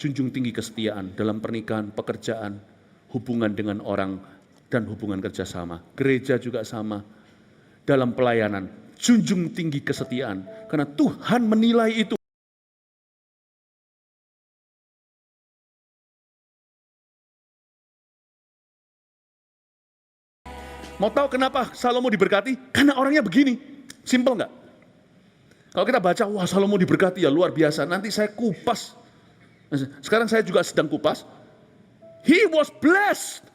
Junjung tinggi kesetiaan dalam pernikahan, pekerjaan, hubungan dengan orang, dan hubungan kerjasama. Gereja juga sama. Dalam pelayanan, junjung tinggi kesetiaan. Karena Tuhan menilai itu. Mau tahu kenapa Salomo diberkati? Karena orangnya begini. Simpel nggak? Kalau kita baca, wah Salomo diberkati ya luar biasa. Nanti saya kupas. Sekarang saya juga sedang kupas. He was blessed.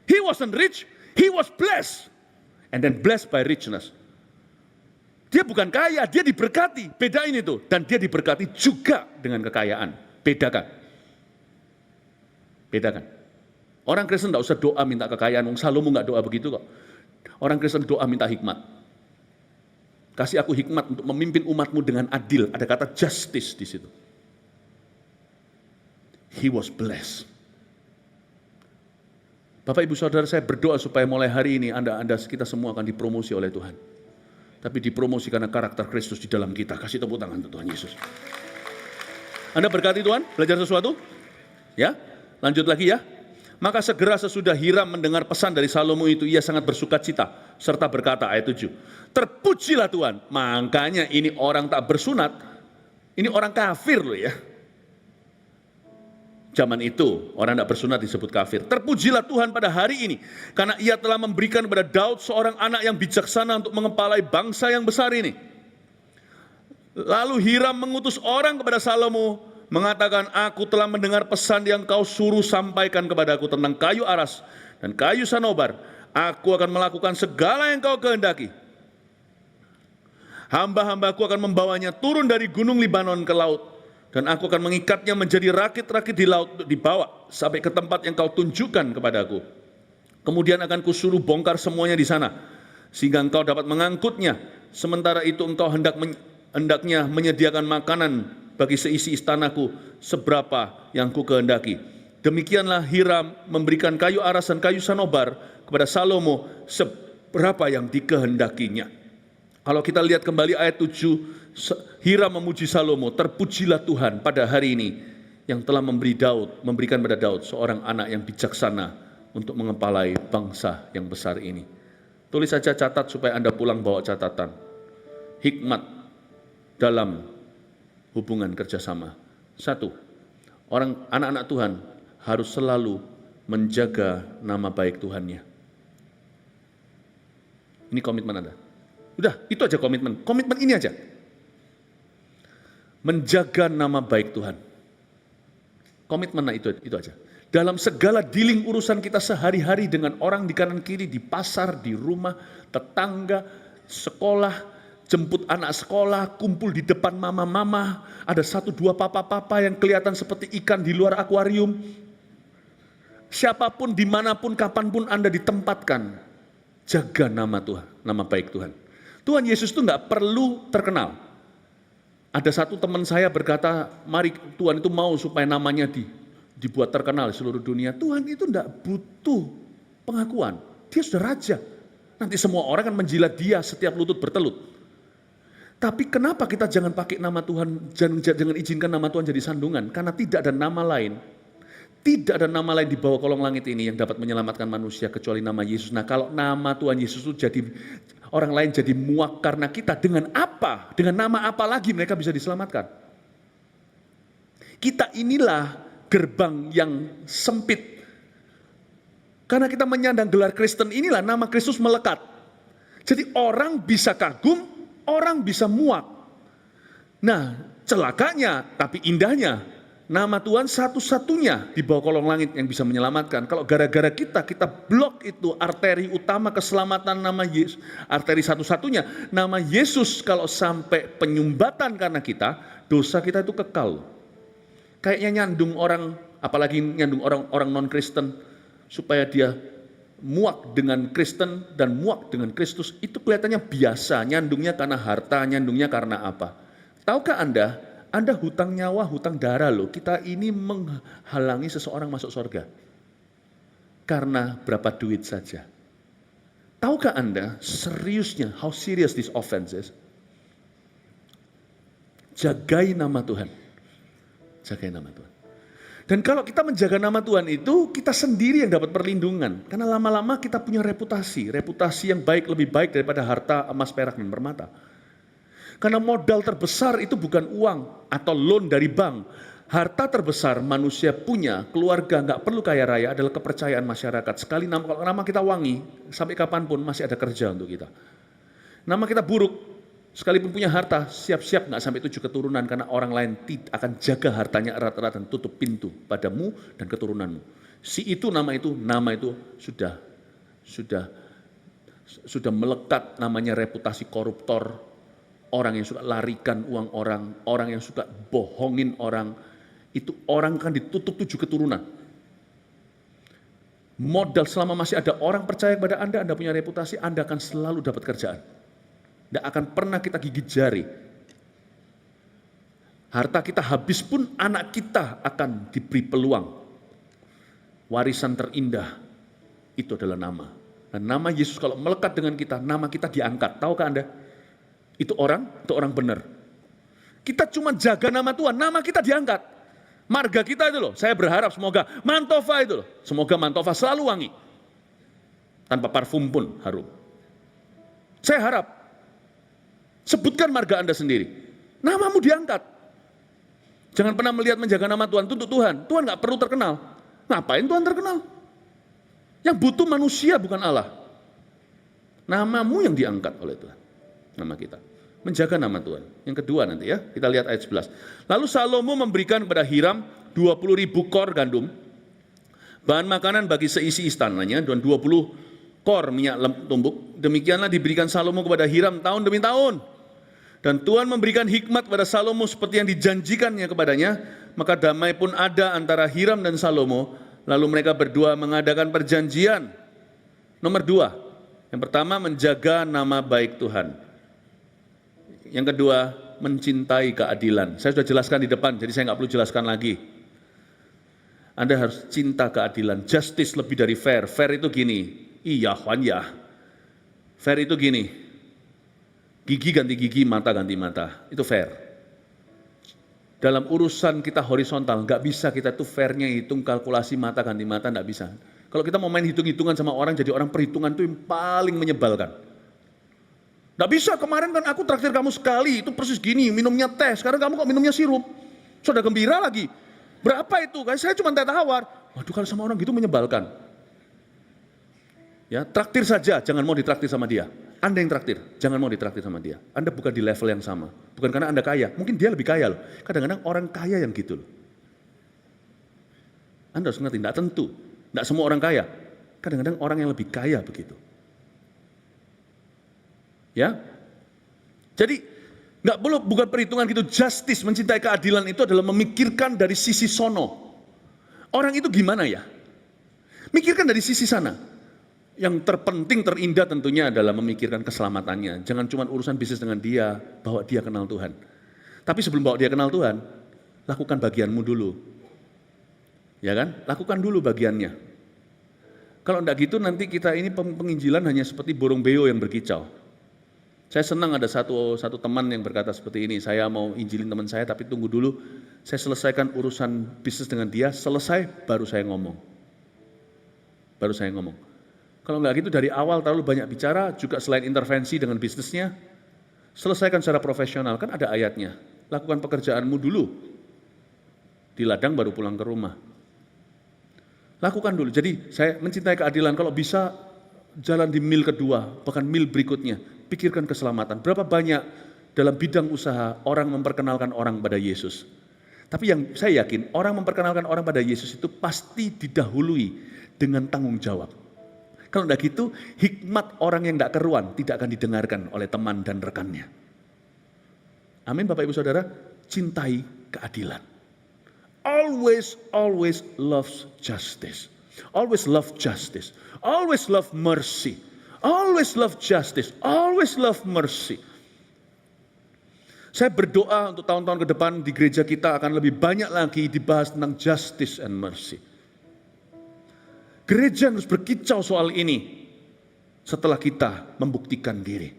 He wasn't rich. He was blessed. And then blessed by richness. Dia bukan kaya, dia diberkati. Bedain itu. Dan dia diberkati juga dengan kekayaan. Bedakan. Bedakan. Orang Kristen tidak usah doa minta kekayaan. Salomo nggak doa begitu kok. Orang Kristen doa minta hikmat. Kasih aku hikmat untuk memimpin umatmu dengan adil. Ada kata justice di situ. He was blessed. Bapak Ibu Saudara, saya berdoa supaya mulai hari ini Anda kita semua akan dipromosi oleh Tuhan. Tapi dipromosi karena karakter Kristus di dalam kita. Kasih tepuk tangan untuk Tuhan Yesus. Anda berkati Tuhan? Belajar sesuatu? Ya? Lanjut lagi ya. Maka segera sesudah Hiram mendengar pesan dari Salomo itu, ia sangat bersukacita serta berkata, ayat 7. Terpujilah Tuhan. Makanya ini orang tak bersunat, ini orang kafir loh ya. Zaman itu orang tidak bersunat disebut kafir. Terpujilah Tuhan pada hari ini, karena ia telah memberikan kepada Daud seorang anak yang bijaksana untuk mengepalai bangsa yang besar ini. Lalu Hiram mengutus orang kepada Salomo, mengatakan, aku telah mendengar pesan yang kau suruh sampaikan kepadaku tentang kayu aras dan kayu sanobar. Aku akan melakukan segala yang kau kehendaki. Hamba-hambaku akan membawanya turun dari gunung Libanon ke laut. Dan aku akan mengikatnya menjadi rakit-rakit di laut untuk dibawa sampai ke tempat yang kau tunjukkan kepadaku. Kemudian akan kusuruh bongkar semuanya di sana, sehingga engkau dapat mengangkutnya. Sementara itu engkau hendaknya menyediakan makanan bagi seisi istanaku seberapa yang ku kehendaki. Demikianlah Hiram memberikan kayu aras dan kayu sanobar kepada Salomo seberapa yang dikehendakinya. Kalau kita lihat kembali ayat 7, Hiram memuji Salomo, terpujilah Tuhan pada hari ini yang telah memberikan pada Daud seorang anak yang bijaksana untuk mengepalai bangsa yang besar ini. Tulis saja, catat supaya Anda pulang bawa catatan. Hikmat dalam hubungan kerjasama. 1, anak-anak Tuhan harus selalu menjaga nama baik Tuhannya. Ini komitmen Anda. Udah, itu aja komitmen. Komitmen ini aja. Menjaga nama baik Tuhan. Komitmen itu aja. Dalam segala dealing urusan kita sehari-hari dengan orang di kanan kiri, di pasar, di rumah, tetangga, sekolah, jemput anak sekolah, kumpul di depan mama-mama, ada 1-2 papa-papa yang kelihatan seperti ikan di luar akuarium. Siapapun, dimanapun, kapanpun Anda ditempatkan, jaga nama Tuhan, nama baik Tuhan. Tuhan Yesus itu nggak perlu terkenal. Ada satu teman saya berkata, mari Tuhan itu mau supaya namanya dibuat terkenal di seluruh dunia. Tuhan itu nggak butuh pengakuan. Dia sudah raja. Nanti semua orang akan menjilat dia setiap lutut bertelut. Tapi kenapa kita jangan pakai nama Tuhan, jangan izinkan nama Tuhan jadi sandungan? Karena tidak ada nama lain. Tidak ada nama lain di bawah kolong langit ini yang dapat menyelamatkan manusia kecuali nama Yesus. Nah, kalau nama Tuhan Yesus itu jadi orang lain jadi muak karena kita, dengan apa? Dengan nama apa lagi mereka bisa diselamatkan? Kita inilah gerbang yang sempit. Karena kita menyandang gelar Kristen inilah nama Kristus melekat. Jadi orang bisa kagum, orang bisa muak. Nah, celakanya tapi indahnya, nama Tuhan satu-satunya di bawah kolong langit yang bisa menyelamatkan. Kalau gara-gara kita blok itu arteri utama keselamatan nama Yesus, arteri satu-satunya nama Yesus, kalau sampai penyumbatan karena kita, dosa kita itu kekal. Kayaknya nyandung orang, apalagi nyandung orang non-Kristen, supaya dia muak dengan Kristen dan muak dengan Kristus, itu kelihatannya biasa, nyandungnya karena harta, nyandungnya karena apa. Tahukah Anda hutang nyawa, hutang darah loh. Kita ini menghalangi seseorang masuk surga. Karena berapa duit saja. Tahukah Anda seriusnya, how serious this offense is? Jagai nama Tuhan. Jagai nama Tuhan. Dan kalau kita menjaga nama Tuhan itu, kita sendiri yang dapat perlindungan. Karena lama-lama kita punya reputasi yang baik, lebih baik daripada harta, emas, perak, dan permata. Karena modal terbesar itu bukan uang atau loan dari bank. Harta terbesar manusia punya, keluarga nggak perlu kaya raya, adalah kepercayaan masyarakat. Sekali kalau nama kita wangi, sampai kapanpun masih ada kerja untuk kita. Nama kita buruk, sekalipun punya harta, siap-siap nggak sampai 7 keturunan, karena orang lain akan jaga hartanya erat-erat dan tutup pintu padamu dan keturunanmu. Nama itu sudah melekat, namanya reputasi koruptor, orang yang suka larikan uang orang yang suka bohongin orang, itu orang kan ditutup 7 keturunan. Modal selama masih ada orang percaya kepada Anda punya reputasi, Anda akan selalu dapat kerjaan. Tidak akan pernah kita gigit jari. Harta kita habis pun anak kita akan diberi peluang. Warisan terindah itu adalah nama. Dan nama Yesus kalau melekat dengan kita, nama kita diangkat. Tahukah Anda? Itu orang benar. Kita cuma jaga nama Tuhan, nama kita diangkat. Marga kita itu loh, saya berharap semoga Mantova itu loh, semoga Mantova selalu wangi. Tanpa parfum pun harum. Saya harap, sebutkan marga Anda sendiri. Namamu diangkat. Jangan pernah melihat menjaga nama Tuhan itu untuk Tuhan. Tuhan gak perlu terkenal. Ngapain Tuhan terkenal? Yang butuh manusia bukan Allah. Namamu yang diangkat oleh Tuhan. Nama kita. Menjaga nama Tuhan. Yang kedua nanti ya, kita lihat ayat 11. Lalu Salomo memberikan kepada Hiram 20.000 kor gandum, bahan makanan bagi seisi istananya, dan 20 kor minyak tumbuk. Demikianlah diberikan Salomo kepada Hiram tahun demi tahun. Dan Tuhan memberikan hikmat kepada Salomo seperti yang dijanjikannya kepadanya. Maka damai pun ada antara Hiram dan Salomo. Lalu mereka berdua mengadakan perjanjian. Nomor 2, yang pertama menjaga nama baik Tuhan. Yang kedua, mencintai keadilan. Saya sudah jelaskan di depan, jadi saya nggak perlu jelaskan lagi. Anda harus cinta keadilan. Justice lebih dari fair. Fair itu gini, iya Huan ya. Fair itu gini, gigi ganti gigi, mata ganti mata. Itu fair. Dalam urusan kita horizontal, nggak bisa kita tuh fairnya hitung kalkulasi mata ganti mata, nggak bisa. Kalau kita mau main hitung-hitungan sama orang, jadi orang perhitungan itu yang paling menyebalkan. Nggak bisa, kemarin kan aku traktir kamu sekali, itu persis gini, minumnya teh, sekarang kamu kok minumnya sirup. Sudah gembira lagi. Berapa itu? Saya cuma teh tawar. Waduh, kalau sama orang gitu menyebalkan. Ya, traktir saja, jangan mau ditraktir sama dia. Anda yang traktir, jangan mau ditraktir sama dia. Anda bukan di level yang sama. Bukan karena Anda kaya, mungkin dia lebih kaya loh. Kadang-kadang orang kaya yang gitu loh. Anda harus ngerti, tidak tentu. Tidak semua orang kaya. Kadang-kadang orang yang lebih kaya begitu. Ya, jadi nggak boleh, bukan perhitungan gitu. Justice, mencintai keadilan itu adalah memikirkan dari sisi sono. Orang itu gimana ya? Mikirkan dari sisi sana. Yang terpenting, terindah tentunya adalah memikirkan keselamatannya. Jangan cuma urusan bisnis dengan dia, bawa dia kenal Tuhan. Tapi sebelum bawa dia kenal Tuhan, lakukan bagianmu dulu. Ya kan? Lakukan dulu bagiannya. Kalau enggak gitu nanti kita ini penginjilan hanya seperti burung beo yang berkicau. Saya senang ada satu teman yang berkata seperti ini, saya mau injilin teman saya tapi tunggu dulu, saya selesaikan urusan bisnis dengan dia, selesai baru saya ngomong. Kalau enggak gitu dari awal terlalu banyak bicara, juga selain intervensi dengan bisnisnya, selesaikan secara profesional, kan ada ayatnya. Lakukan pekerjaanmu dulu, di ladang baru pulang ke rumah. Lakukan dulu, jadi saya mencintai keadilan, kalau bisa jalan di mil kedua, bahkan mil berikutnya. Pikirkan keselamatan. Berapa banyak dalam bidang usaha orang memperkenalkan orang pada Yesus. Tapi yang saya yakin, orang memperkenalkan orang pada Yesus itu pasti didahului dengan tanggung jawab. Kalau tidak gitu, hikmat orang yang tidak keruan tidak akan didengarkan oleh teman dan rekannya. Amin Bapak Ibu Saudara, cintai keadilan. Always loves justice. Always love justice. Always love mercy. Always love justice, always love mercy. Saya berdoa untuk tahun-tahun ke depan di gereja kita akan lebih banyak lagi dibahas tentang justice and mercy. Gereja harus berkicau soal ini setelah kita membuktikan diri.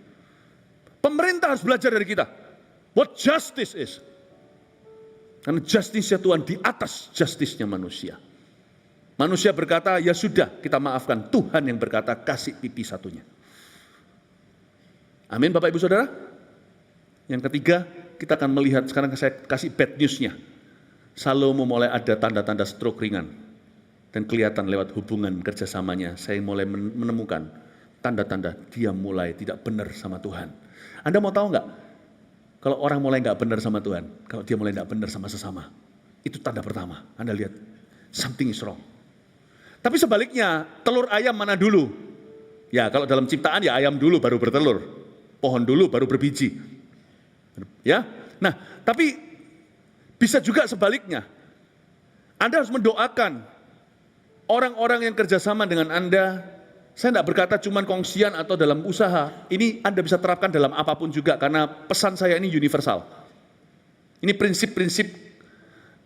Pemerintah harus belajar dari kita. What justice is. Karena justice-nya Tuhan di atas justice-nya manusia. Manusia berkata, ya sudah kita maafkan. Tuhan yang berkata, kasih pipi satunya. Amin Bapak Ibu Saudara. Yang ketiga, kita akan melihat, sekarang saya kasih bad news-nya. Salomo mulai ada tanda-tanda stroke ringan. Dan kelihatan lewat hubungan kerjasamanya, saya mulai menemukan tanda-tanda dia mulai tidak benar sama Tuhan. Anda mau tahu nggak? Kalau orang mulai nggak benar sama Tuhan, kalau dia mulai nggak benar sama sesama, itu tanda pertama. Anda lihat, something is wrong. Tapi sebaliknya, telur ayam mana dulu? Ya kalau dalam ciptaan ya ayam dulu baru bertelur, pohon dulu baru berbiji. Ya, nah tapi bisa juga sebaliknya. Anda harus mendoakan orang-orang yang kerjasama dengan Anda. Saya tidak berkata cuma kongsian atau dalam usaha. Ini Anda bisa terapkan dalam apapun juga, karena pesan saya ini universal. Ini prinsip-prinsip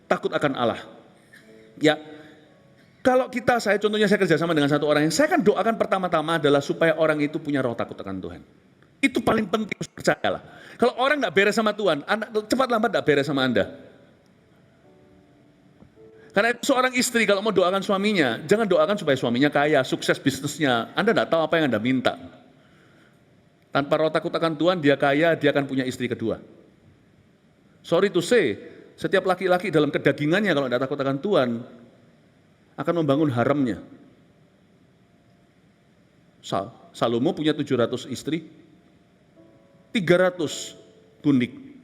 takut akan Allah. Ya, kalau saya contohnya saya kerjasama dengan satu orang, yang saya akan doakan pertama-tama adalah supaya orang itu punya roh takut akan Tuhan. Itu paling penting, percayalah. Kalau orang nggak beres sama Tuhan, cepat lambat nggak beres sama Anda. Karena itu seorang istri kalau mau doakan suaminya, jangan doakan supaya suaminya kaya, sukses bisnisnya. Anda tidak tahu apa yang Anda minta. Tanpa roh takut akan Tuhan, dia kaya, dia akan punya istri kedua. Sorry to say, setiap laki-laki dalam kedagingannya kalau tidak takut akan Tuhan, akan membangun haramnya. Salomo punya 700 istri, 300 gundik,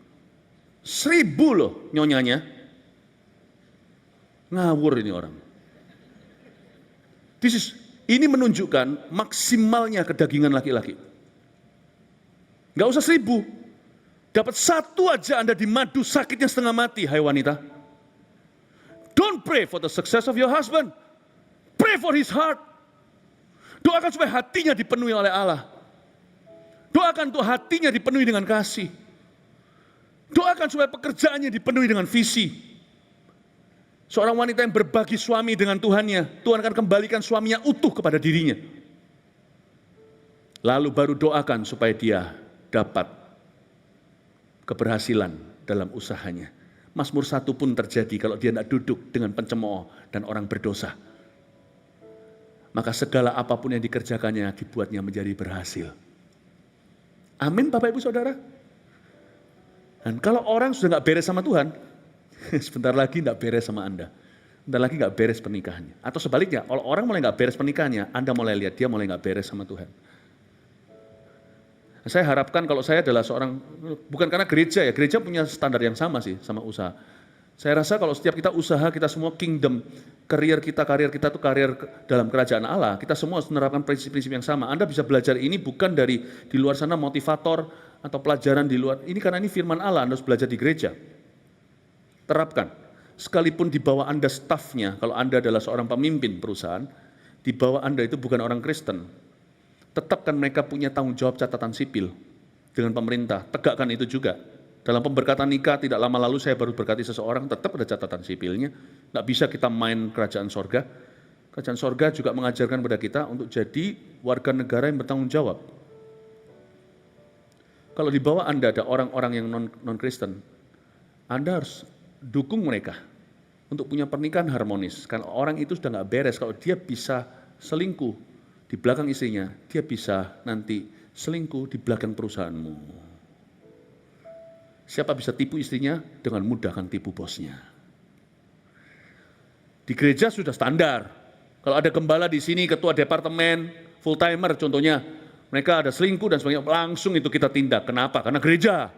1000 loh nyonyanya. Ngawur ini orang. Ini menunjukkan maksimalnya kedagingan laki-laki. Gak usah 1000. Dapat 1 aja Anda dimadu sakitnya setengah mati, hai wanita. Don't pray for the success of your husband. Pray for his heart. Doakan supaya hatinya dipenuhi oleh Allah. Doakan untuk hatinya dipenuhi dengan kasih. Doakan supaya pekerjaannya dipenuhi dengan visi. Seorang wanita yang berbagi suami dengan Tuhannya, Tuhan akan kembalikan suaminya utuh kepada dirinya. Lalu baru doakan supaya dia dapat keberhasilan dalam usahanya. Mazmur 1 pun terjadi kalau dia tidak duduk dengan pencemooh dan orang berdosa. Maka segala apapun yang dikerjakannya dibuatnya menjadi berhasil. Amin Bapak Ibu Saudara. Dan kalau orang sudah nggak beres sama Tuhan, sebentar lagi tidak beres sama Anda. Sebentar lagi nggak beres pernikahannya. Atau sebaliknya, kalau orang mulai nggak beres pernikahannya, Anda mulai lihat dia mulai nggak beres sama Tuhan. Saya harapkan kalau saya adalah seorang, bukan karena gereja ya, gereja punya standar yang sama sih sama usaha. Saya rasa kalau setiap kita usaha, kita semua kingdom, karir kita tuh karir dalam kerajaan Allah, kita semua harus menerapkan prinsip-prinsip yang sama. Anda bisa belajar ini bukan dari di luar sana motivator atau pelajaran di luar. Ini karena ini firman Allah, Anda harus belajar di gereja. Terapkan. Sekalipun di bawah Anda stafnya, kalau Anda adalah seorang pemimpin perusahaan, di bawah Anda itu bukan orang Kristen, tetapkan mereka punya tanggung jawab catatan sipil dengan pemerintah. Tegakkan itu juga. Dalam pemberkatan nikah, tidak lama lalu saya baru berkati seseorang, tetap ada catatan sipilnya. Nggak bisa kita main kerajaan sorga. Kerajaan sorga juga mengajarkan kepada kita untuk jadi warga negara yang bertanggung jawab. Kalau di bawah Anda ada orang-orang yang non-Kristen, Anda harus dukung mereka untuk punya pernikahan harmonis. Karena orang itu sudah nggak beres, kalau dia bisa selingkuh di belakang istrinya, dia bisa nanti selingkuh di belakang perusahaanmu. Siapa bisa tipu istrinya? Dengan mudah akan tipu bosnya. Di gereja sudah standar. Kalau ada gembala di sini, ketua departemen, full timer contohnya, mereka ada selingkuh dan sebagainya, langsung itu kita tindak. Kenapa? Karena gereja.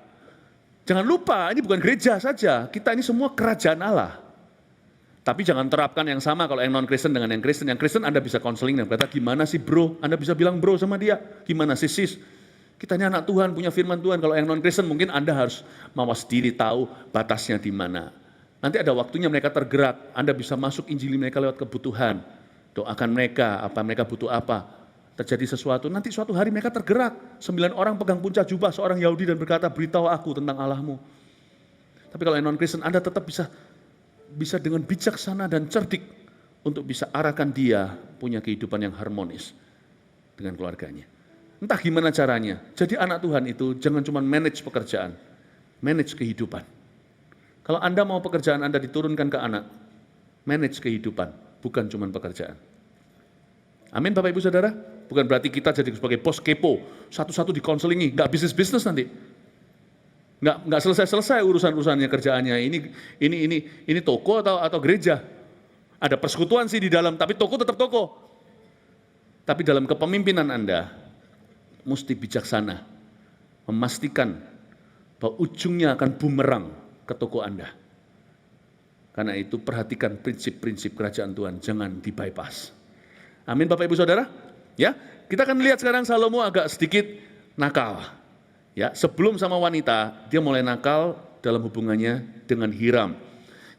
Jangan lupa, ini bukan gereja saja, kita ini semua kerajaan Allah. Tapi jangan terapkan yang sama kalau yang non-Kristen dengan yang Kristen. Yang Kristen Anda bisa konseling dan berkata, gimana sih bro? Anda bisa bilang bro sama dia. Gimana sih sis? Kita ini anak Tuhan, punya firman Tuhan. Kalau yang non-Kristen mungkin Anda harus mawas diri, tahu batasnya di mana. Nanti ada waktunya mereka tergerak, Anda bisa masuk injili mereka lewat kebutuhan. Doakan mereka, apa mereka butuh apa. Terjadi sesuatu, nanti suatu hari mereka tergerak. 9 orang pegang puncak jubah seorang Yahudi dan berkata, beritahu aku tentang Allahmu. Tapi kalau yang non-Kristen, Anda tetap bisa dengan bijaksana dan cerdik untuk bisa arahkan dia punya kehidupan yang harmonis dengan keluarganya. Entah gimana caranya. Jadi anak Tuhan itu jangan cuma manage pekerjaan, manage kehidupan. Kalau Anda mau pekerjaan Anda diturunkan ke anak, manage kehidupan, bukan cuma pekerjaan. Amin Bapak Ibu Saudara? Bukan berarti kita jadi sebagai bos kepo, satu-satu dikonselingi, nggak bisnis-bisnis nanti. Nggak selesai-selesai urusan-urusannya kerjaannya. Ini toko atau gereja. Ada persekutuan sih di dalam, tapi toko tetap toko. Tapi dalam kepemimpinan Anda, mesti bijaksana, memastikan bahwa ujungnya akan bumerang ke toko Anda. Karena itu perhatikan prinsip-prinsip kerajaan Tuhan, jangan di-bypass. Amin Bapak Ibu Saudara? Ya, kita akan lihat sekarang Salomo agak sedikit nakal. Ya, sebelum sama wanita, dia mulai nakal dalam hubungannya dengan Hiram.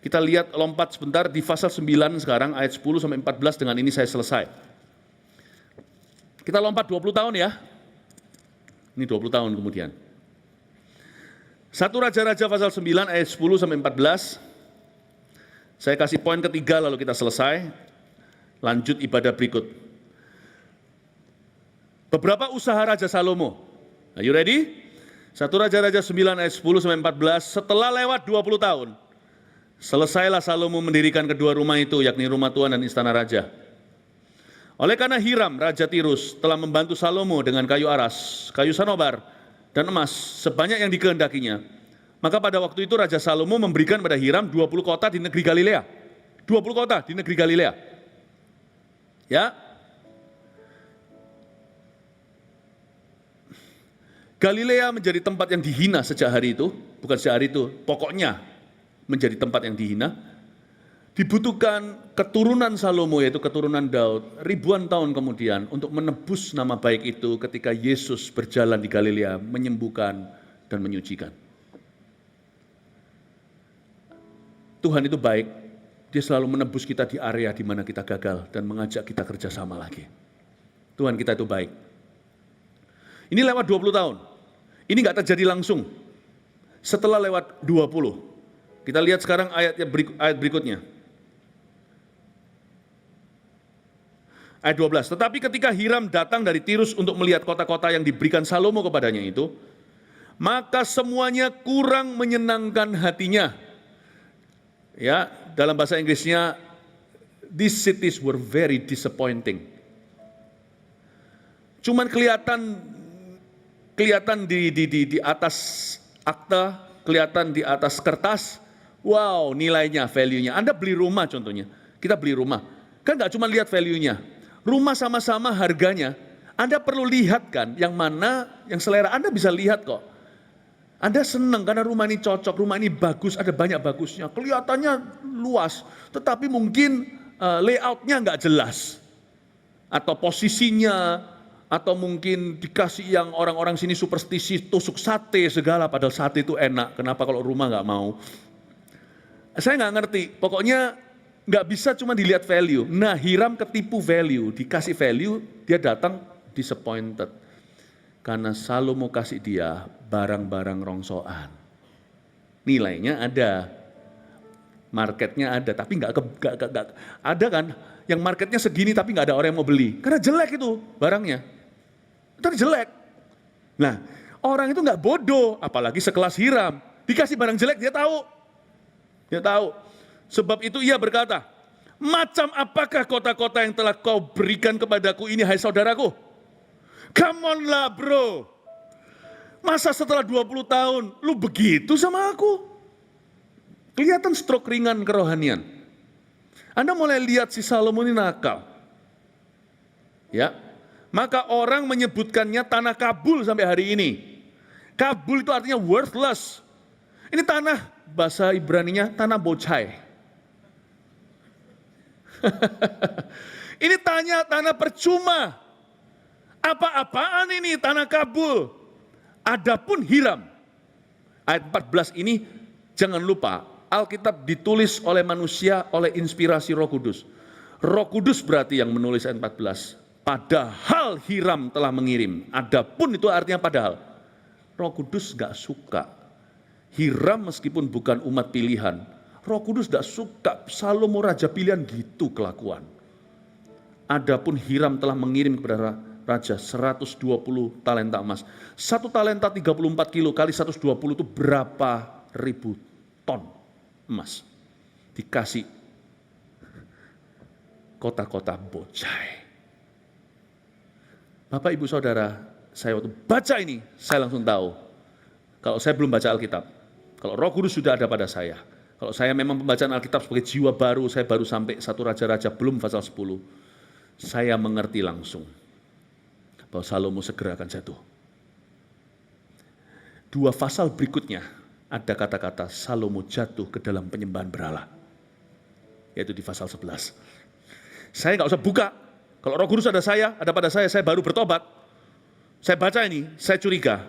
Kita lihat lompat sebentar di pasal 9 sekarang ayat 10 sampai 14, dengan ini saya selesai. Kita lompat 20 tahun ya. Ini 20 tahun kemudian. 1 Raja-Raja pasal 9 ayat 10 sampai 14. Saya kasih poin ketiga lalu kita selesai. Lanjut ibadah berikut. Beberapa usaha Raja Salomo. Are you ready? 1 Raja-Raja 9 ayat 10 sampai 14. Setelah lewat 20 tahun, selesailah Salomo mendirikan kedua rumah itu, yakni rumah Tuhan dan istana raja. Oleh karena Hiram, Raja Tirus, telah membantu Salomo dengan kayu aras, kayu sanobar, dan emas, sebanyak yang dikehendakinya. Maka pada waktu itu Raja Salomo memberikan pada Hiram 20 kota di negeri Galilea. 20 kota di negeri Galilea. Ya. Galilea menjadi tempat yang dihina sejak hari itu, bukan sejak hari itu, pokoknya menjadi tempat yang dihina. Dibutuhkan keturunan Salomo, yaitu keturunan Daud, ribuan tahun kemudian untuk menebus nama baik itu ketika Yesus berjalan di Galilea, menyembuhkan dan menyucikan. Tuhan itu baik, dia selalu menebus kita di area di mana kita gagal dan mengajak kita kerjasama lagi. Tuhan kita itu baik. Ini lewat 20 tahun. Ini nggak terjadi langsung. Setelah lewat 20. Kita lihat sekarang ayat berikutnya. Ayat 12. Tetapi ketika Hiram datang dari Tirus untuk melihat kota-kota yang diberikan Salomo kepadanya itu, maka semuanya kurang menyenangkan hatinya. Ya, dalam bahasa Inggrisnya, these cities were very disappointing. Cuman kelihatan di atas akta, kelihatan di atas kertas, wow nilainya, value-nya. Anda beli rumah contohnya, kita beli rumah, kan nggak cuma lihat value-nya, rumah sama-sama harganya, Anda perlu lihat kan, yang mana, yang selera Anda bisa lihat kok. Anda senang karena rumah ini cocok, rumah ini bagus, ada banyak bagusnya, kelihatannya luas, tetapi mungkin layout-nya nggak jelas, atau posisinya, atau mungkin dikasih yang orang-orang sini superstisi, tusuk sate segala, padahal sate itu enak, kenapa kalau rumah nggak mau? Saya nggak ngerti, pokoknya nggak bisa cuma dilihat value. Nah, Hiram ketipu value, dikasih value, dia datang disappointed. Karena Salomo kasih dia barang-barang rongsokan. Nilainya ada, marketnya ada, tapi nggak ada kan, yang marketnya segini tapi nggak ada orang yang mau beli. Karena jelek itu barangnya. Itu jelek. Nah, orang itu nggak bodoh, apalagi sekelas Hiram. Dikasih barang jelek, dia tahu. Dia tahu. Sebab itu ia berkata, macam apakah kota-kota yang telah kau berikan kepadaku ini, hai saudaraku? Come on lah bro. Masa setelah 20 tahun, lu begitu sama aku? Kelihatan stroke ringan kerohanian. Anda mulai lihat si Salomo ini nakal. Ya, maka orang menyebutkannya tanah Kabul sampai hari ini. Kabul itu artinya worthless. Ini tanah, bahasa Ibraninya tanah bocai. Ini tanah percuma. Apa-apaan ini tanah Kabul. Adapun Hiram, ayat 14 ini jangan lupa, Alkitab ditulis oleh manusia oleh inspirasi Roh Kudus. Roh Kudus berarti yang menulis ayat 14. Padahal Hiram telah mengirim. Adapun itu artinya padahal. Roh Kudus gak suka. Hiram meskipun bukan umat pilihan. Roh Kudus gak suka Salomo raja pilihan gitu kelakuan. Adapun Hiram telah mengirim kepada raja 120 talenta emas. 1 talenta 34 kilo kali 120 itu berapa ribu ton. emas. Dikasih kota-kota bocai. Bapak, Ibu, Saudara, saya waktu baca ini, saya langsung tahu. Kalau saya belum baca Alkitab, kalau Roh Kudus sudah ada pada saya, kalau saya memang pembacaan Alkitab sebagai jiwa baru, saya baru sampai 1 Raja-Raja, belum pasal 10, saya mengerti langsung bahwa Salomo segera akan jatuh. 2 pasal berikutnya, ada kata-kata Salomo jatuh ke dalam penyembahan berhala, yaitu di pasal 11. Saya nggak usah buka, kalau Roh Kudus ada pada saya baru bertobat. Saya baca ini, saya curiga,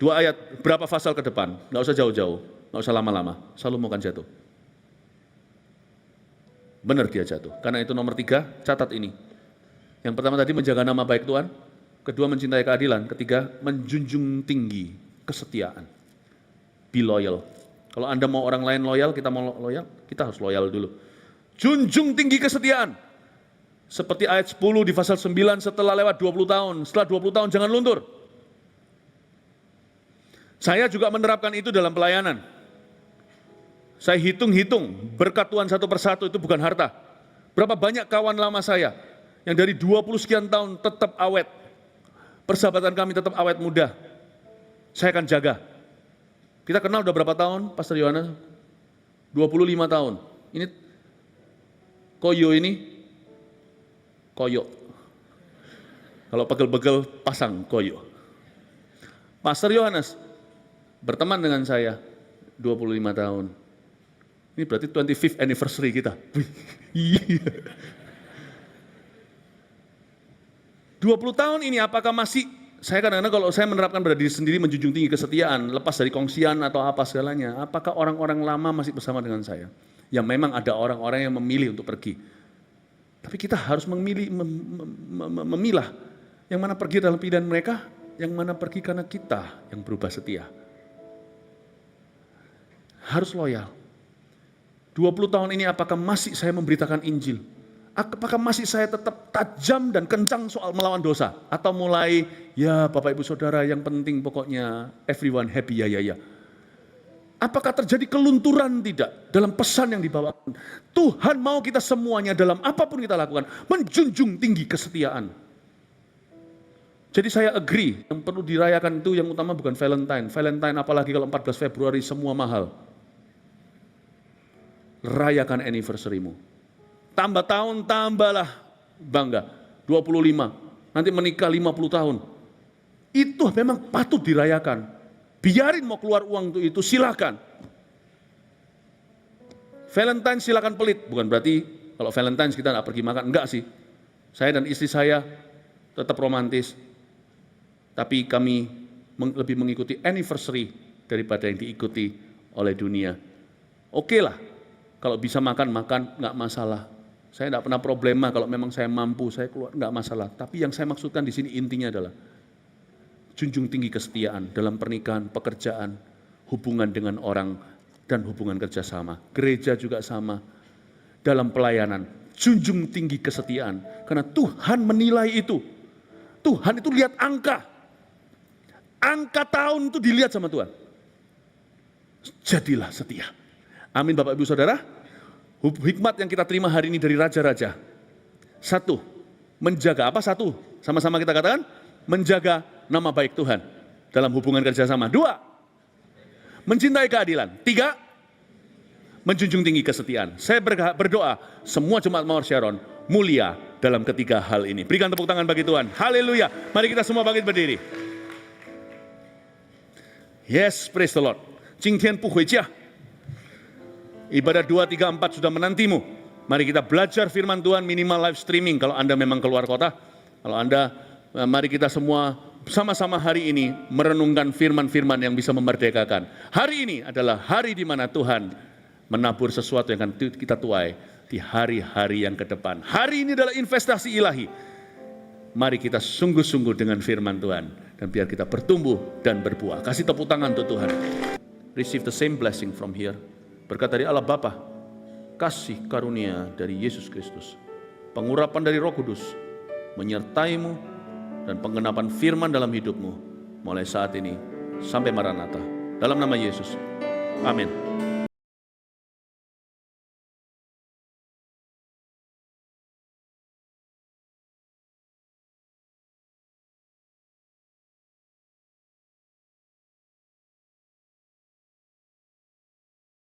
2 ayat, berapa pasal ke depan, nggak usah jauh-jauh, nggak usah lama-lama, Salomo akan jatuh. Benar dia jatuh, karena itu nomor 3, catat ini. Yang pertama tadi menjaga nama baik Tuhan, kedua mencintai keadilan, ketiga menjunjung tinggi kesetiaan. Be loyal. Kalau Anda mau orang lain loyal, kita mau loyal, kita harus loyal dulu. Junjung tinggi kesetiaan. Seperti ayat 10 di pasal 9, setelah lewat 20 tahun, setelah 20 tahun jangan luntur. Saya juga menerapkan itu dalam pelayanan. Saya hitung-hitung, berkat Tuhan satu persatu itu bukan harta. Berapa banyak kawan lama saya yang dari 20 sekian tahun tetap awet. Persahabatan kami tetap awet muda. Saya akan jaga. Kita kenal udah berapa tahun, Pastor Yohanes? 25 tahun. Ini koyo ini, koyo. Kalau pegel-pegel pasang koyo. Pastor Yohanes berteman dengan saya 25 tahun. Ini berarti 25th anniversary kita. 20 tahun ini apakah masih, saya kadang-kadang kalau saya menerapkan pada diri sendiri menjunjung tinggi kesetiaan, lepas dari kongsian atau apa segalanya, apakah orang-orang lama masih bersama dengan saya? Yang memang ada orang-orang yang memilih untuk pergi. Tapi kita harus memilah yang mana pergi dalam pilihan mereka, yang mana pergi karena kita yang berubah setia. Harus loyal. 20 tahun ini apakah masih saya memberitakan Injil? Apakah masih saya tetap tajam dan kencang soal melawan dosa? Atau mulai, ya Bapak Ibu Saudara yang penting pokoknya everyone happy, ya. Apakah terjadi kelunturan tidak dalam pesan yang dibawakan? Tuhan mau kita semuanya dalam apapun kita lakukan, menjunjung tinggi kesetiaan. Jadi saya agree, yang perlu dirayakan itu yang utama bukan Valentine. Valentine apalagi kalau 14 Februari semua mahal. Rayakan anniversary-mu. Tambah tahun, tambahlah bangga. 25, nanti menikah 50 tahun. Itu memang patut dirayakan. Biarin mau keluar uang untuk itu, silakan. Valentine silakan pelit. Bukan berarti kalau Valentine kita nggak pergi makan. Enggak sih. Saya dan istri saya tetap romantis. Tapi kami lebih mengikuti anniversary daripada yang diikuti oleh dunia. Oke lah. Kalau bisa makan, nggak masalah. Saya nggak pernah problema kalau memang saya mampu, saya keluar, nggak masalah. Tapi yang saya maksudkan di sini intinya adalah junjung tinggi kesetiaan dalam pernikahan, pekerjaan, hubungan dengan orang, dan hubungan kerjasama. Gereja juga sama. Dalam pelayanan, junjung tinggi kesetiaan. Karena Tuhan menilai itu. Tuhan itu lihat angka. Angka tahun itu dilihat sama Tuhan. Jadilah setia. Amin Bapak Ibu Saudara. Hikmat yang kita terima hari ini dari Raja-Raja. 1, menjaga apa? 1, sama-sama kita katakan, menjaga nama baik Tuhan dalam hubungan kerjasama. 2, mencintai keadilan. 3, menjunjung tinggi kesetiaan. Saya berdoa semua jemaat Mawar Sharon mulia dalam ketiga hal ini. Berikan tepuk tangan bagi Tuhan. Haleluya. Mari kita semua bangkit berdiri. Yes, praise the Lord. 今天不回家。Ibadah 2, 3, 4 sudah menantimu. Mari kita belajar firman Tuhan minimal live streaming kalau Anda memang keluar kota. Kalau Anda, mari kita semua sama-sama hari ini merenungkan firman-firman yang bisa memerdekakan. Hari ini adalah hari di mana Tuhan menabur sesuatu yang akan kita tuai di hari-hari yang ke depan. Hari ini adalah investasi ilahi. Mari kita sungguh-sungguh dengan firman Tuhan. Dan biar kita bertumbuh dan berbuah. Kasih tepuk tangan untuk Tuhan. Receive the same blessing from here. Berkat dari Allah Bapa, kasih karunia dari Yesus Kristus, pengurapan dari Roh Kudus, menyertaimu dan penggenapan firman dalam hidupmu, mulai saat ini sampai Maranatha. Dalam nama Yesus. Amin.